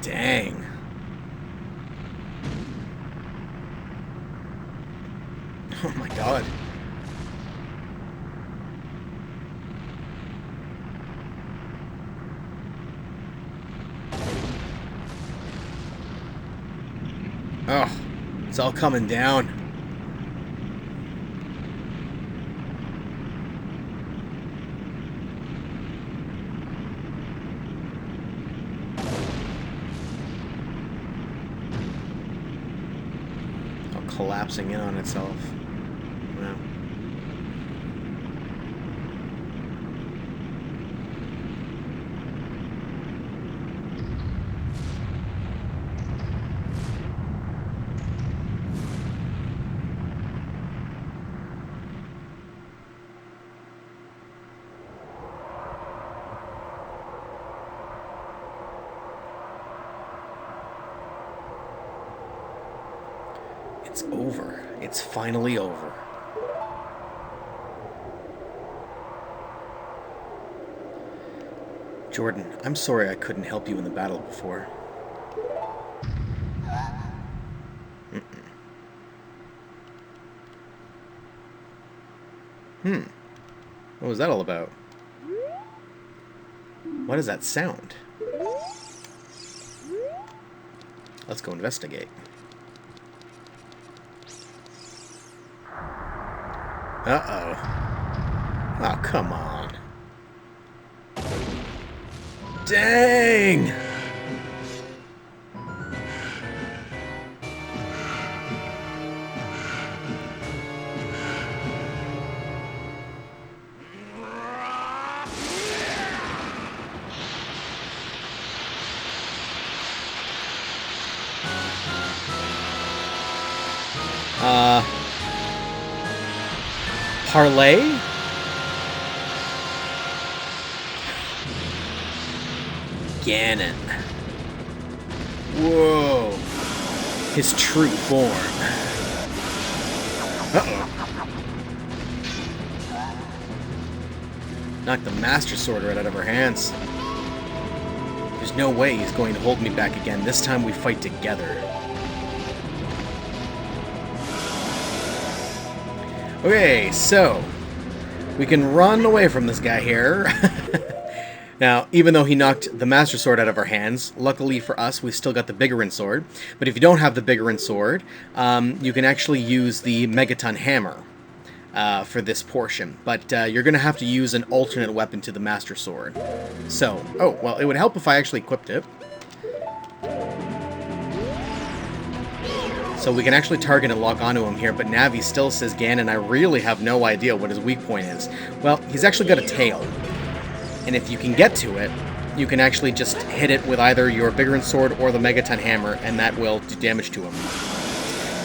Dang. Oh my god. Oh, it's all coming down. All collapsing in on itself. Wow. It's over. It's finally over. Jordan, I'm sorry I couldn't help you in the battle before. What was that all about? What is that sound? Let's go investigate. Uh-oh. Oh, come on. Dang! Parlay? Ganon. Whoa. His true form. Uh-oh. Knocked the Master Sword right out of her hands. There's no way he's going to hold me back again. This time we fight together. Okay, so we can run away from this guy here. Now, even though he knocked the Master Sword out of our hands, luckily for us, we still got the Bigorin Sword. But if you don't have the Bigorin Sword, you can actually use the Megaton Hammer for this portion. But you're going to have to use an alternate weapon to the Master Sword. So, oh, well, it would help if I actually equipped it. So we can actually target and lock onto him here, but Navi still says, Ganon, I really have no idea what his weak point is. Well, he's actually got a tail. And if you can get to it, you can actually just hit it with either your Bigorin Sword or the Megaton Hammer, and that will do damage to him.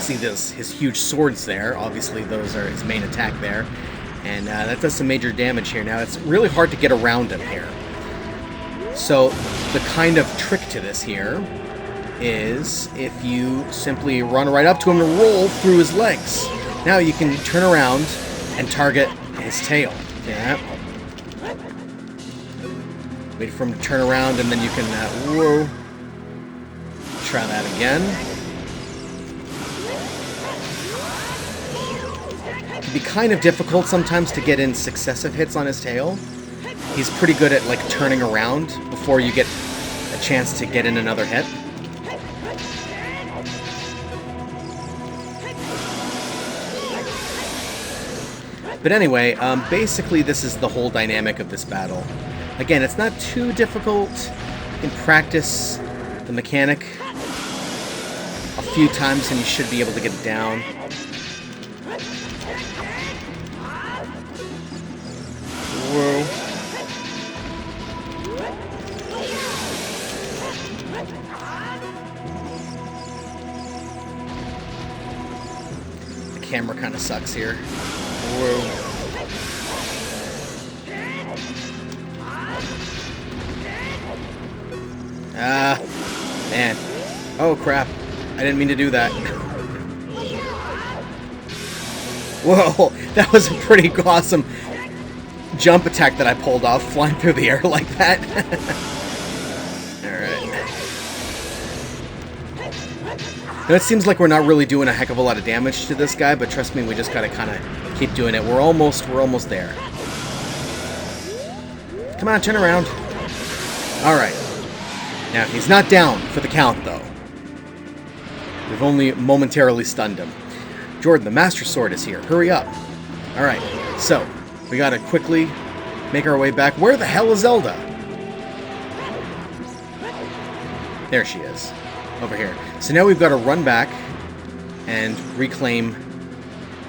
See his huge swords there. Obviously, those are his main attack there. And that does some major damage here. Now, it's really hard to get around him here. So, the kind of trick to this here is if you simply run right up to him and roll through his legs. Now you can turn around and target his tail. Yeah. Wait for him to turn around and then you can, whoa. Try that again. It can be kind of difficult sometimes to get in successive hits on his tail. He's pretty good at, like, turning around before you get a chance to get in another hit. But anyway, basically this is the whole dynamic of this battle. Again, it's not too difficult. You can practice the mechanic a few times and you should be able to get it down. Whoa. The camera kind of sucks here. Whoa. Ah, man. Oh, crap. I didn't mean to do that. Whoa, that was a pretty awesome jump attack that I pulled off, flying through the air like that. Alright. Now, it seems like we're not really doing a heck of a lot of damage to this guy, but trust me, we just gotta kind of keep doing it. We're almost there. Come on, turn around. Alright. Now, he's not down for the count, though. We've only momentarily stunned him. Jordan, the Master Sword is here. Hurry up. Alright, so, we gotta quickly make our way back. Where the hell is Zelda? There she is. Over here. So now we've got to run back and reclaim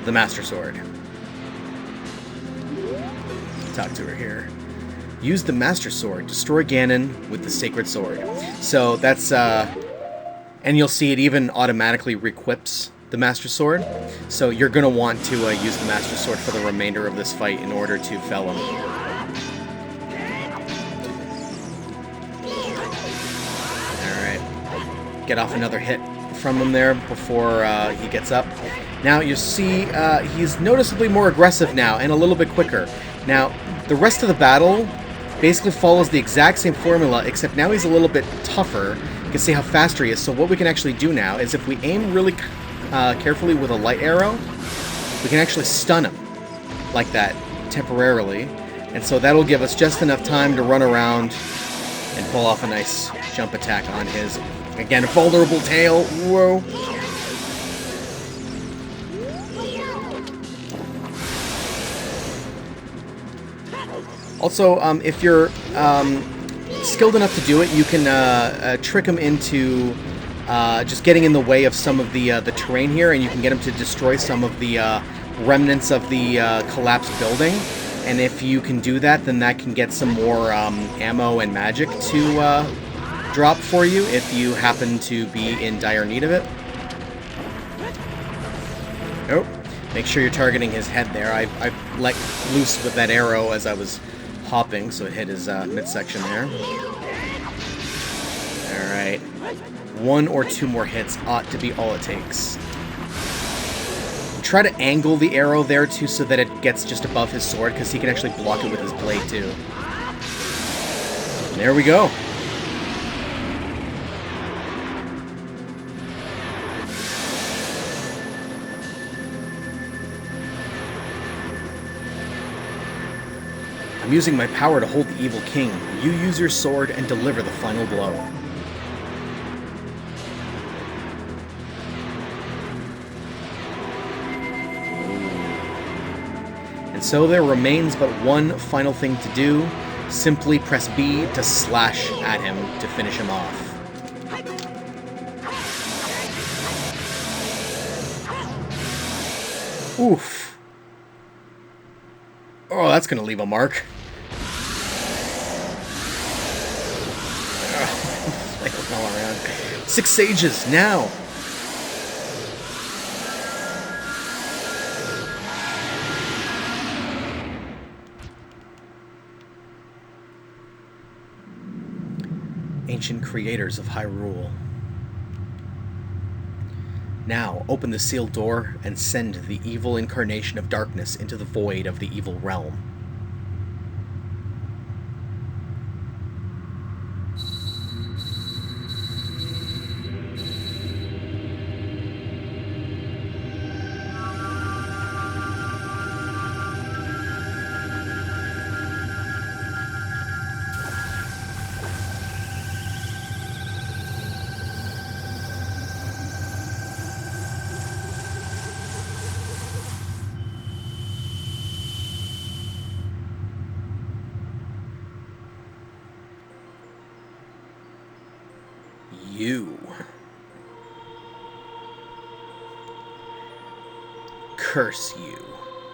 the Master Sword. Talk to her here. Use the Master Sword. Destroy Ganon with the Sacred Sword. So that's, and you'll see it even automatically requips the Master Sword. So you're going to want to use the Master Sword for the remainder of this fight in order to fell him. Get off another hit from him there before he gets up. Now you see he's noticeably more aggressive now and a little bit quicker. Now the rest of the battle basically follows the exact same formula, except now he's a little bit tougher. You can see how faster he is. So what we can actually do now is if we aim really carefully with a light arrow, we can actually stun him like that temporarily. And so that'll give us just enough time to run around and pull off a nice jump attack on his, again, vulnerable tail. Whoa. Also, if you're skilled enough to do it, you can trick him into just getting in the way of some of the terrain here, and you can get him to destroy some of the remnants of the collapsed building. And if you can do that, then that can get some more ammo and magic to drop for you if you happen to be in dire need of it. Oh, make sure you're targeting his head there. I let loose with that arrow as I was hopping, so it hit his midsection there. Alright. 1 or 2 more hits ought to be all it takes. Try to angle the arrow there, too, so that it gets just above his sword, because he can actually block it with his blade, too. And there we go. I'm using my power to hold the evil king. You use your sword and deliver the final blow. And so there remains but one final thing to do. Simply press B to slash at him to finish him off. Oof. Oh, that's gonna leave a mark. All around. 6 sages now. Ancient creators of Hyrule. Now, open the sealed door and send the evil incarnation of darkness into the void of the evil realm. You. Curse you,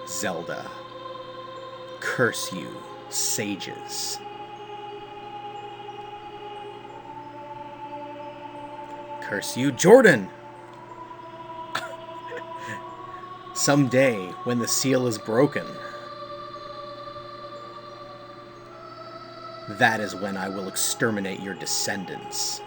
Zelda. Curse you, sages. Curse you, Jordan. Someday, when the seal is broken, that is when I will exterminate your descendants.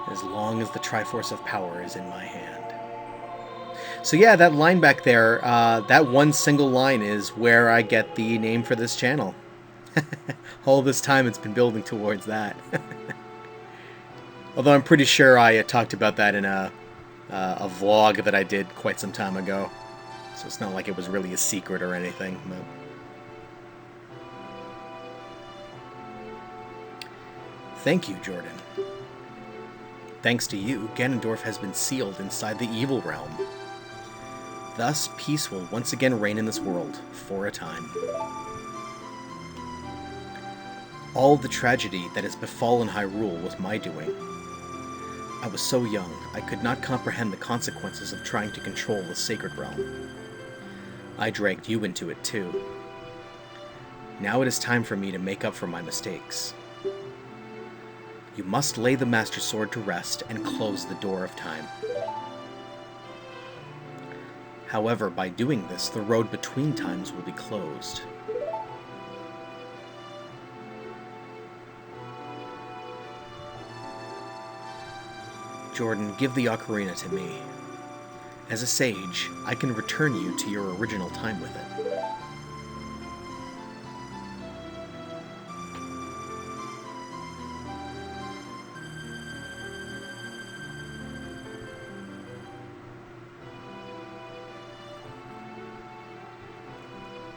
As long as the Triforce of Power is in my hand. So yeah, that line back there, that one single line is where I get the name for this channel. All this time it's been building towards that. Although I'm pretty sure I talked about that in a vlog that I did quite some time ago. So it's not like it was really a secret or anything. But... Thank you, Jordan. Thanks to you, Ganondorf has been sealed inside the evil realm. Thus, peace will once again reign in this world, for a time. All the tragedy that has befallen Hyrule was my doing. I was so young, I could not comprehend the consequences of trying to control the sacred realm. I dragged you into it too. Now it is time for me to make up for my mistakes. You must lay the Master Sword to rest and close the door of time. However, by doing this, the road between times will be closed. Jordan, give the Ocarina to me. As a sage, I can return you to your original time with it.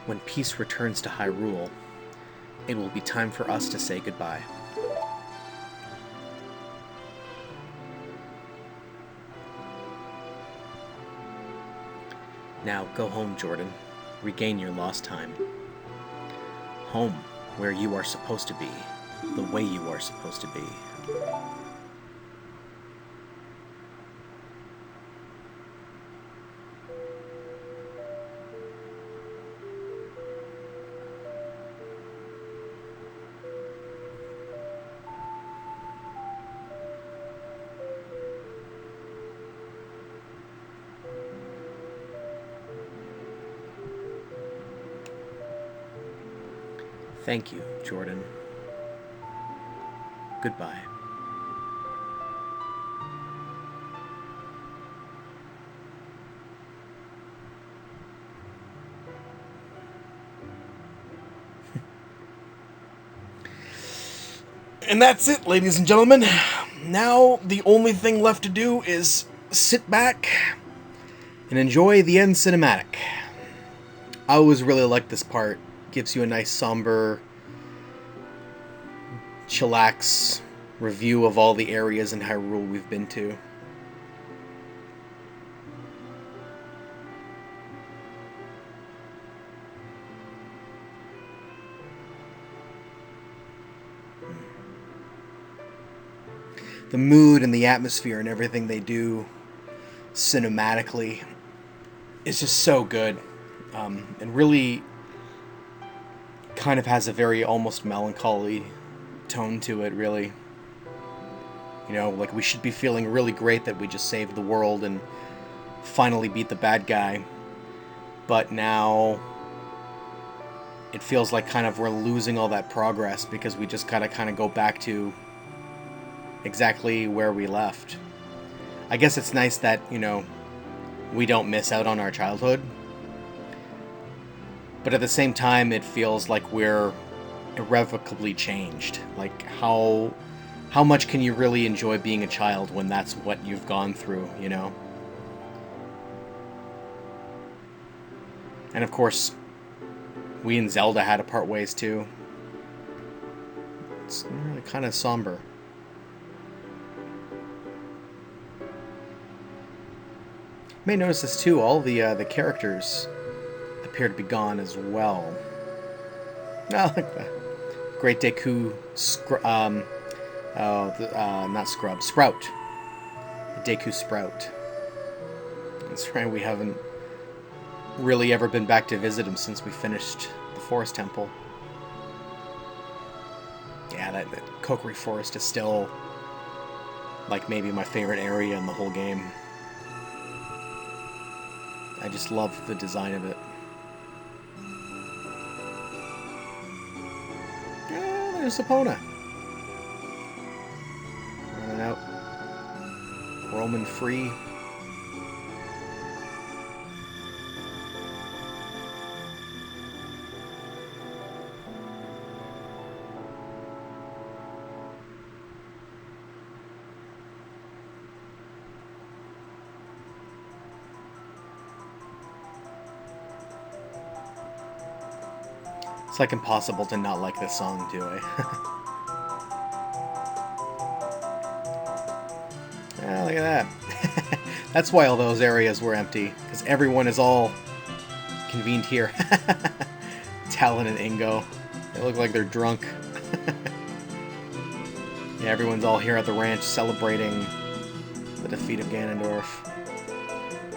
When peace returns to Hyrule, it will be time for us to say goodbye. Now go home, Jordan. Regain your lost time. Home, where you are supposed to be, the way you are supposed to be. Thank you, Jordan. Goodbye. And that's it, ladies and gentlemen. Now the only thing left to do is sit back and enjoy the end cinematic. I always really like this part. Gives you a nice somber, chillax review of all the areas in Hyrule we've been to. The mood and the atmosphere and everything they do cinematically is just so good. And really kind of has a very almost melancholy tone to it, really. You know, like we should be feeling really great that we just saved the world and finally beat the bad guy. But now it feels like kind of we're losing all that progress because we just gotta kind of go back to exactly where we left. I guess it's nice that, you know, we don't miss out on our childhood. But at the same time, it feels like we're irrevocably changed. Like, how much can you really enjoy being a child when that's what you've gone through, you know? And of course, we and Zelda had to part ways too. It's really kind of somber. You may notice this too, all the characters appear to be gone as well. Oh, like the Great Deku, not Scrub, Sprout. The Deku Sprout. That's right, we haven't really ever been back to visit him since we finished the Forest Temple. Yeah, that Kokiri Forest is still, like, maybe my favorite area in the whole game. I just love the design of it. There's Epona. Running out. Roaming free. It's like impossible to not like this song, too, eh? Ah, look at that. That's why all those areas were empty, because everyone is all convened here. Talon and Ingo. They look like they're drunk. Yeah, everyone's all here at the ranch celebrating the defeat of Ganondorf.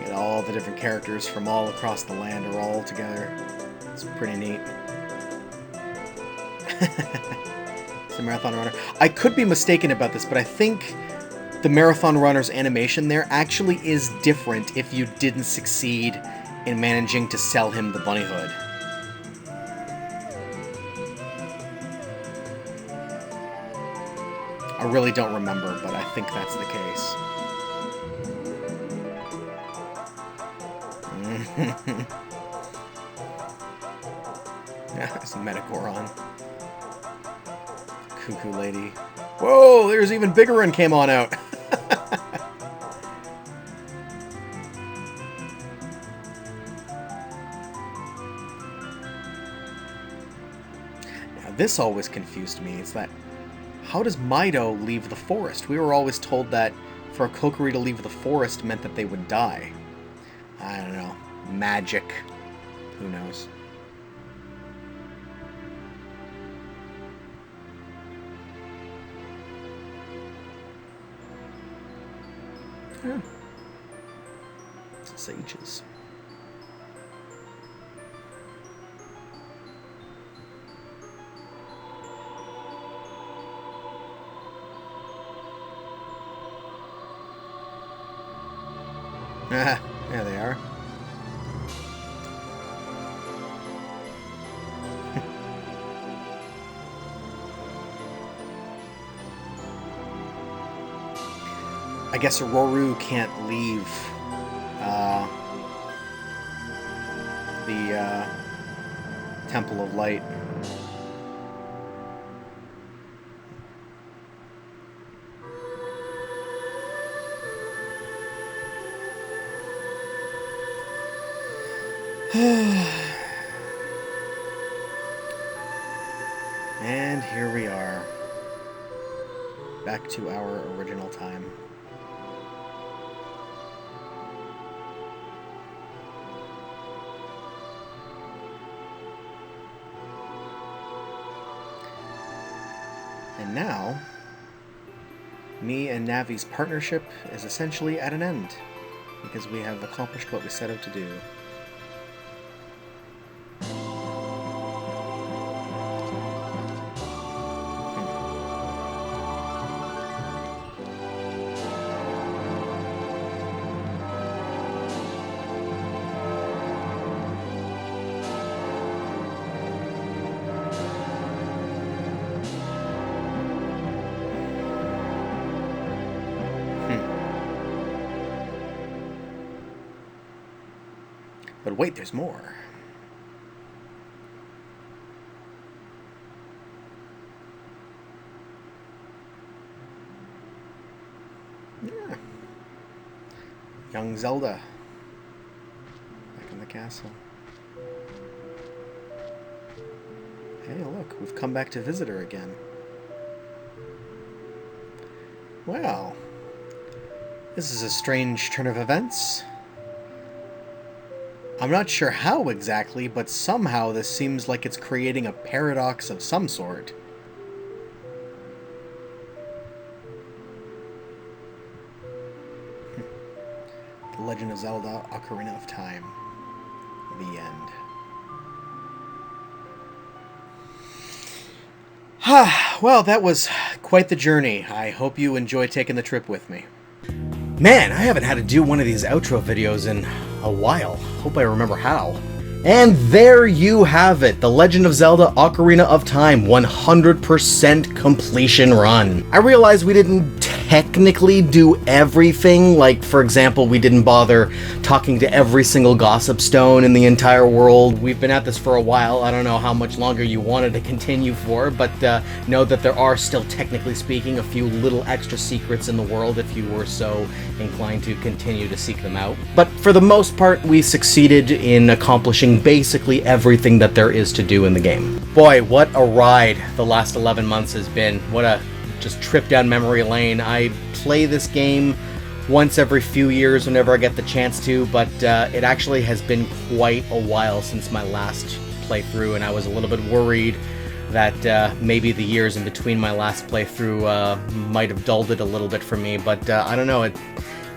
You know, all the different characters from all across the land are all together. It's pretty neat. It's a Marathon Runner. I could be mistaken about this, but I think the Marathon Runner's animation there actually is different if you didn't succeed in managing to sell him the bunny hood. I really don't remember, but I think that's the case. Yeah, it's Metagoron. Cuckoo Lady. Whoa, there's even bigger one came on out. Now, this always confused me. It's that, how does Mido leave the forest? We were always told that for a Kokiri to leave the forest meant that they would die. I don't know. Magic. Who knows? Yeah. Sages. Ah, there they are. I guess Roru can't leave the Temple of Light. And here we are, back to our original time. And now, me and Navi's partnership is essentially at an end, because we have accomplished what we set out to do. But wait, there's more. Yeah. Young Zelda. Back in the castle. Hey, look, we've come back to visit her again. Well, this is a strange turn of events. I'm not sure how exactly, but somehow this seems like it's creating a paradox of some sort. The Legend of Zelda: Ocarina of Time. The end. Well, that was quite the journey. I hope you enjoyed taking the trip with me. Man, I haven't had to do one of these outro videos in a while. Hope I remember how. And there you have it, The Legend of Zelda: Ocarina of Time 100% completion run. I realize we didn't technically do everything, like for example we didn't bother talking to every single gossip stone in the entire world. We've been at this for a while. I don't know how much longer you wanted to continue for, but know that there are still, technically speaking, a few little extra secrets in the world if you were so inclined to continue to seek them out. But for the most part, we succeeded in accomplishing basically everything that there is to do in the game. Boy, what a ride the last 11 months has been. What a just trip down memory lane. I play this game once every few years whenever I get the chance to, but it actually has been quite a while since my last playthrough, and I was a little bit worried that maybe the years in between my last playthrough might have dulled it a little bit for me, but I don't know, it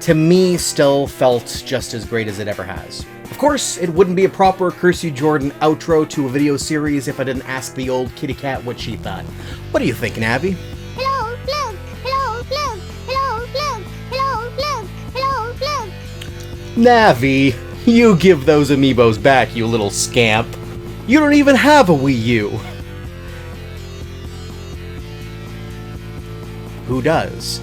to me still felt just as great as it ever has. Of course, it wouldn't be a proper Curse You Jordan outro to a video series if I didn't ask the old kitty cat what she thought. What do you think, Abby? Hello, Blue! Hello, Blue! Hello, Blue! Hello, Blue! Hello, Blue! Navi, you give those amiibos back, you little scamp. You don't even have a Wii U. Who does?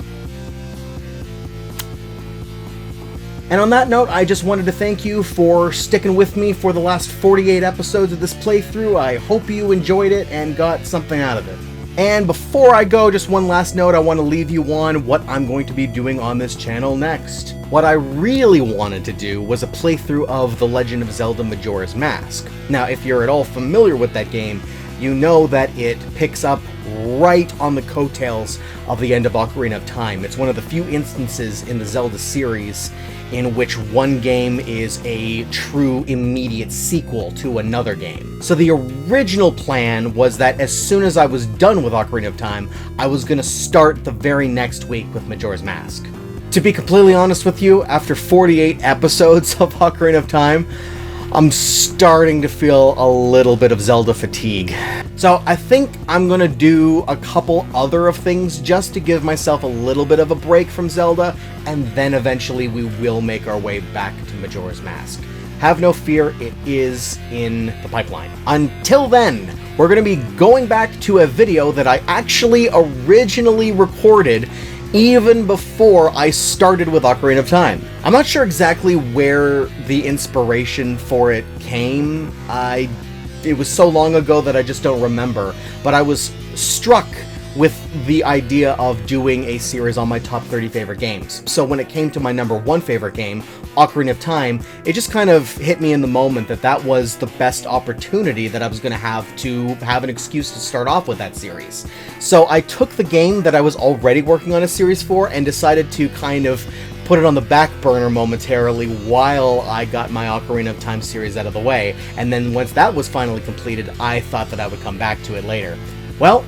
And on that note, I just wanted to thank you for sticking with me for the last 48 episodes of this playthrough. I hope you enjoyed it and got something out of it. And before I go, just one last note I want to leave you on what I'm going to be doing on this channel next. What I really wanted to do was a playthrough of The Legend of Zelda Majora's Mask. Now, if you're at all familiar with that game, you know that it picks up right on the coattails of the end of Ocarina of Time. It's one of the few instances in the Zelda series in which one game is a true immediate sequel to another game. So the original plan was that as soon as I was done with Ocarina of Time, I was going to start the very next week with Majora's Mask. To be completely honest with you, after 48 episodes of Ocarina of Time, I'm starting to feel a little bit of Zelda fatigue. So I think I'm gonna do a couple other of things just to give myself a little bit of a break from Zelda, and then eventually we will make our way back to Majora's Mask. Have no fear, it is in the pipeline. Until then, we're gonna be going back to a video that I actually originally recorded even before I started with Ocarina of Time. I'm not sure exactly where the inspiration for it came. It was so long ago that I just don't remember, but I was struck with the idea of doing a series on my top 30 favorite games. So when it came to my number one favorite game, Ocarina of Time, it just kind of hit me in the moment that that was the best opportunity that I was going to have an excuse to start off with that series. So I took the game that I was already working on a series for and decided to kind of put it on the back burner momentarily while I got my Ocarina of Time series out of the way. And then once that was finally completed, I thought that I would come back to it later. Well,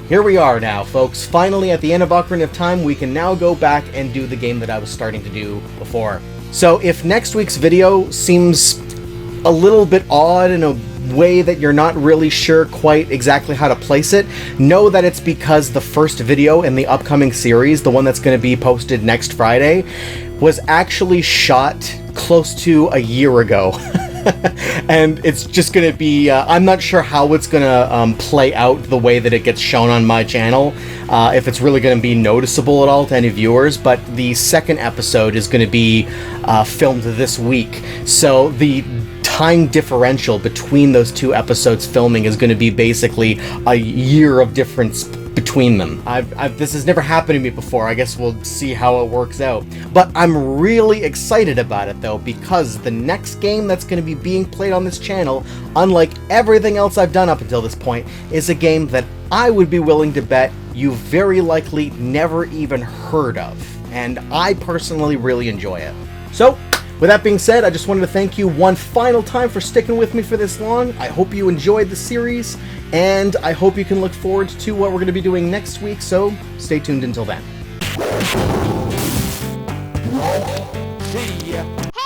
here we are now, folks. Finally, at the end of Ocarina of Time, we can now go back and do the game that I was starting to do before. So if next week's video seems a little bit odd in a way that you're not really sure quite exactly how to place it, know that it's because the first video in the upcoming series, the one that's going to be posted next Friday, was actually shot close to a year ago. And it's just going to be, I'm not sure how it's going to play out the way that it gets shown on my channel, if it's really going to be noticeable at all to any viewers, but the second episode is going to be filmed this week. So the time differential between those two episodes filming is going to be basically a year of difference between them. This has never happened to me before. I guess we'll see how it works out. But I'm really excited about it though, because the next game that's going to be being played on this channel, unlike everything else I've done up until this point, is a game that I would be willing to bet you very likely never even heard of. And I personally really enjoy it. So, with that being said, I just wanted to thank you one final time for sticking with me for this long. I hope you enjoyed the series, and I hope you can look forward to what we're going to be doing next week, so stay tuned until then. Hey!